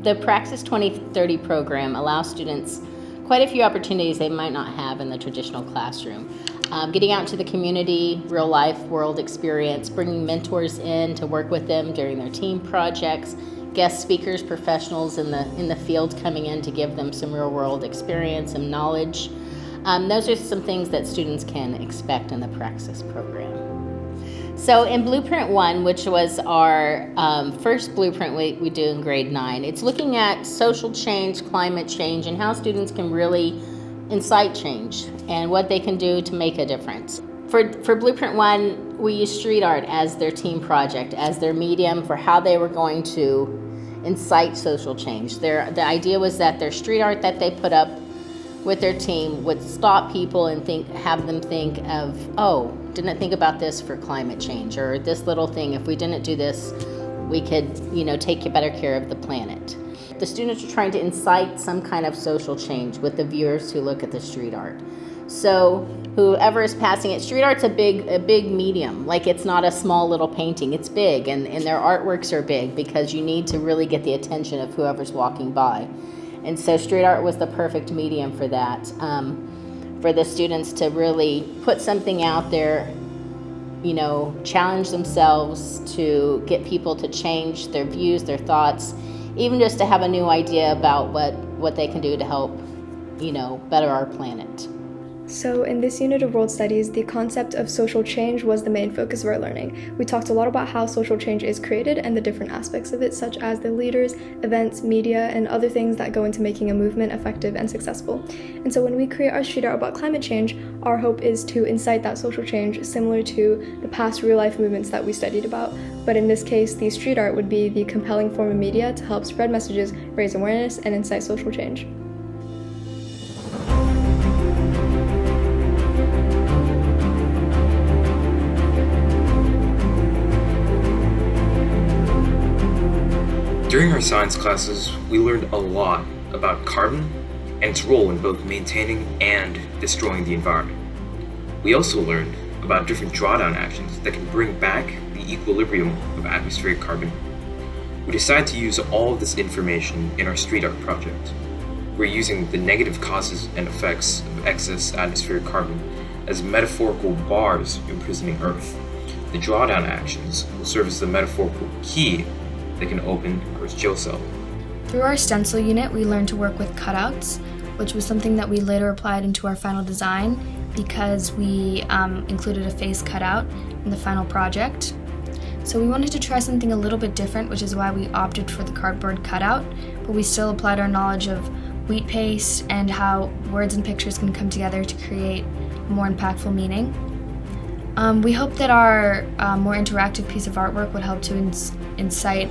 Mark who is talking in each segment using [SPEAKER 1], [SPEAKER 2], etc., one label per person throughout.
[SPEAKER 1] The PRAXIS 2030 program allows students quite a few opportunities they might not have in the traditional classroom. Getting out into the community, real life world experience, bringing mentors in to work with them during their team projects, guest speakers, professionals in the field coming in to give them some real world experience and knowledge. Those are some things that students can expect in the PRAXIS program. So in Blueprint 1, which was our first blueprint we do in grade 9, it's looking at social change, climate change, and how students can really incite change and what they can do to make a difference. For Blueprint 1, we used street art as their team project, as their medium for how they were going to incite social change. The idea was that their street art that they put up with their team would stop people and have them think of, oh, didn't think about this for climate change, or this little thing, if we didn't do this, we could, take better care of the planet. The students are trying to incite some kind of social change with the viewers who look at the street art. So whoever is passing it, street art's a big medium. Like, it's not a small little painting, it's big, and their artworks are big because you need to really get the attention of whoever's walking by. And so street art was the perfect medium for that, for the students to really put something out there, challenge themselves, to get people to change their views, their thoughts, even just to have a new idea about what they can do to help, better our planet.
[SPEAKER 2] So in this unit of world studies, the concept of social change was the main focus of our learning. We talked a lot about how social change is created and the different aspects of it, such as the leaders, events, media, and other things that go into making a movement effective and successful. And so when we create our street art about climate change, our hope is to incite that social change similar to the past real-life movements that we studied about. But in this case, the street art would be the compelling form of media to help spread messages, raise awareness, and incite social change.
[SPEAKER 3] During our science classes, we learned a lot about carbon and its role in both maintaining and destroying the environment. We also learned about different drawdown actions that can bring back the equilibrium of atmospheric carbon. We decided to use all of this information in our street art project. We're using the negative causes and effects of excess atmospheric carbon as metaphorical bars imprisoning Earth. The drawdown actions will serve as the metaphorical key that can open Earth's jail cell.
[SPEAKER 4] Through our stencil unit, we learned to work with cutouts, which was something that we later applied into our final design because we included a face cutout in the final project. So we wanted to try something a little bit different, which is why we opted for the cardboard cutout, but we still applied our knowledge of wheat paste and how words and pictures can come together to create a more impactful meaning. We hope that our more interactive piece of artwork would help to incite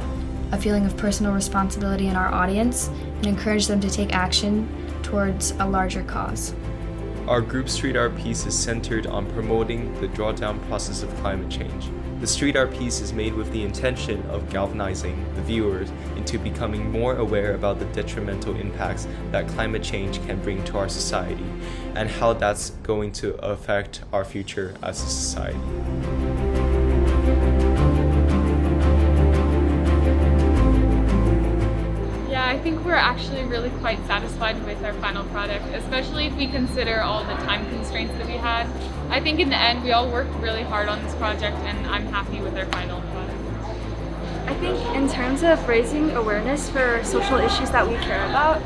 [SPEAKER 4] a feeling of personal responsibility in our audience and encourage them to take action towards a larger cause.
[SPEAKER 5] Our group street art piece is centered on promoting the drawdown process of climate change. The street art piece is made with the intention of galvanizing the viewers into becoming more aware about the detrimental impacts that climate change can bring to our society and how that's going to affect our future as a society.
[SPEAKER 6] I think we're actually really quite satisfied with our final product, especially if we consider all the time constraints that we had. I think in the end we all worked really hard on this project and I'm happy with our final product.
[SPEAKER 7] I think in terms of raising awareness for social issues that we care about,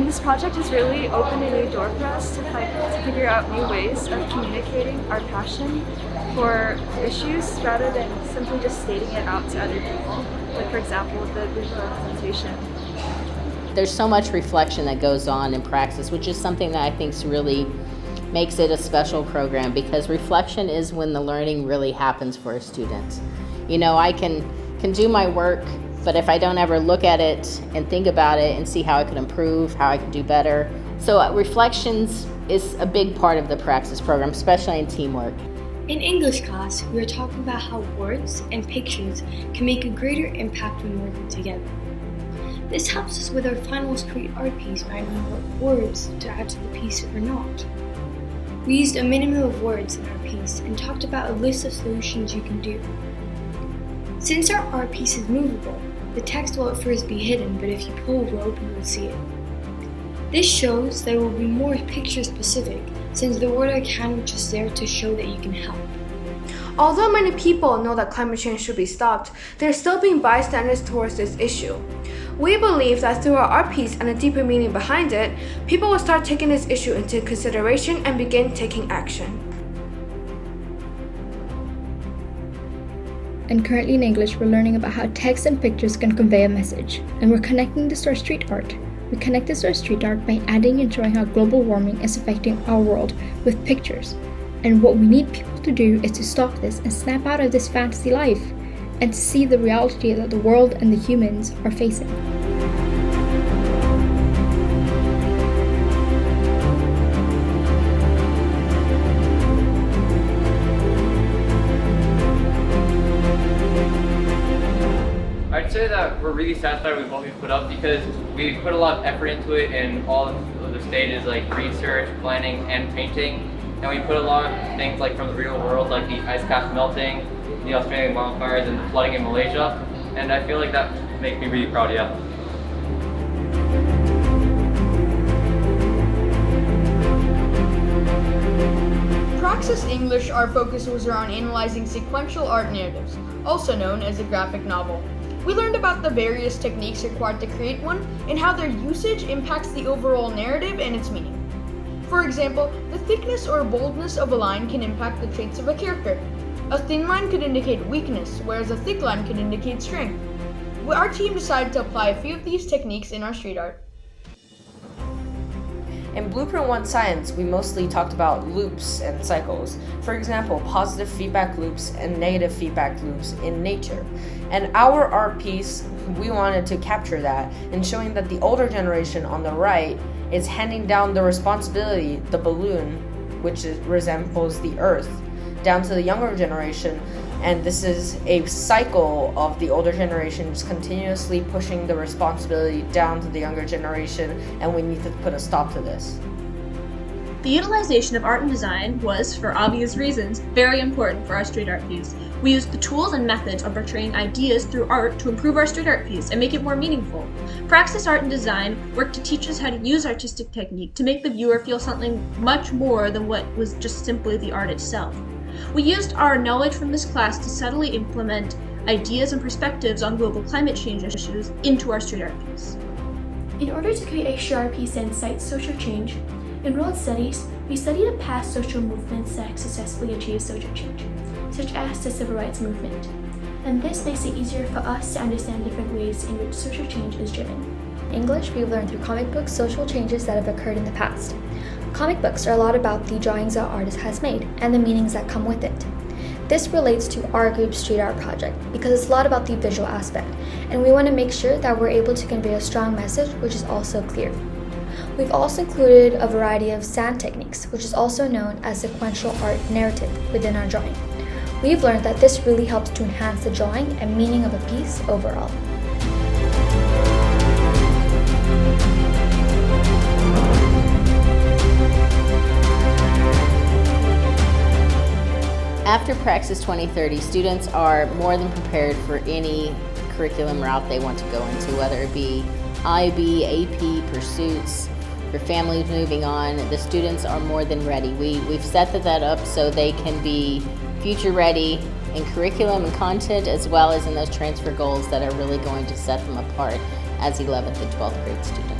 [SPEAKER 7] this project has really opened a new door for us to figure out new ways of communicating our passion for issues rather than simply just stating it out to other people. Like, for example, the visual representation.
[SPEAKER 1] There's so much reflection that goes on in PRAXIS, which is something that I think really makes it a special program, because reflection is when the learning really happens for a student. I can do my work, but if I don't ever look at it and think about it and see how I could improve, how I could do better. So reflections is a big part of the PRAXIS program, especially in teamwork.
[SPEAKER 8] In English class, we were talking about how words and pictures can make a greater impact when working together. This helps us with our final street art piece by knowing what words to add to the piece or not. We used a minimum of words in our piece and talked about a list of solutions you can do. Since our art piece is movable, The text will at first be hidden, but if you pull a rope, you will see it. This shows that it will be more picture specific, since the word "I can" is just there to show that you can help.
[SPEAKER 9] Although many people know that climate change should be stopped, they're still being bystanders towards this issue. We believe that through our art piece and a deeper meaning behind it, people will start taking this issue into consideration and begin taking action.
[SPEAKER 2] And currently in English, we're learning about how text and pictures can convey a message, and we're connecting this to our street art. We connect this to our street art by adding and showing how global warming is affecting our world with pictures. And what we need people to do is to stop this and snap out of this fantasy life, and to see the reality that the world and the humans are facing.
[SPEAKER 10] I'd say that we're really satisfied with what we put up because we put a lot of effort into it in all of the stages like research, planning, and painting. And we put a lot of things like from the real world, like the ice caps melting, the Australian wildfires, and the flooding in Malaysia. And I feel like that makes me really proud, yeah.
[SPEAKER 11] Praxis English art focus was around analyzing sequential art narratives, also known as a graphic novel. We learned about the various techniques required to create one and how their usage impacts the overall narrative and its meaning. For example, the thickness or boldness of a line can impact the traits of a character. A thin line could indicate weakness, whereas a thick line could indicate strength. Our team decided to apply a few of these techniques in our street art.
[SPEAKER 12] In Blueprint 1 Science, we mostly talked about loops and cycles. For example, positive feedback loops and negative feedback loops in nature. And our art piece, we wanted to capture that in showing that the older generation on the right is handing down the responsibility, the balloon, which resembles the earth, down to the younger generation. And this is a cycle of the older generation just continuously pushing the responsibility down to the younger generation, and we need to put a stop to this.
[SPEAKER 13] The utilization of art and design was, for obvious reasons, very important for our street art piece. We used the tools and methods of portraying ideas through art to improve our street art piece and make it more meaningful. Praxis Art and Design worked to teach us how to use artistic technique to make the viewer feel something much more than what was just simply the art itself. We used our knowledge from this class to subtly implement ideas and perspectives on global climate change issues into our street art piece.
[SPEAKER 14] In order to create a street art piece that incites social change, in world studies, we study the past social movements that have successfully achieved social change, such as the Civil Rights Movement. And this makes it easier for us to understand different ways in which social change is driven.
[SPEAKER 2] In English, we've learned through comic books social changes that have occurred in the past. Comic books are a lot about the drawings that artist has made and the meanings that come with it. This relates to our group's street art project because it's a lot about the visual aspect, and we want to make sure that we're able to convey a strong message which is also clear. We've also included a variety of sand techniques, which is also known as sequential art narrative within our drawing. We've learned that this really helps to enhance the drawing and meaning of a piece overall.
[SPEAKER 1] After Praxis 2030, students are more than prepared for any curriculum route they want to go into, whether it be IB, AP, pursuits, your family's moving on. The students are more than ready. We've set that up so they can be future ready in curriculum and content, as well as in those transfer goals that are really going to set them apart as 11th and 12th grade students.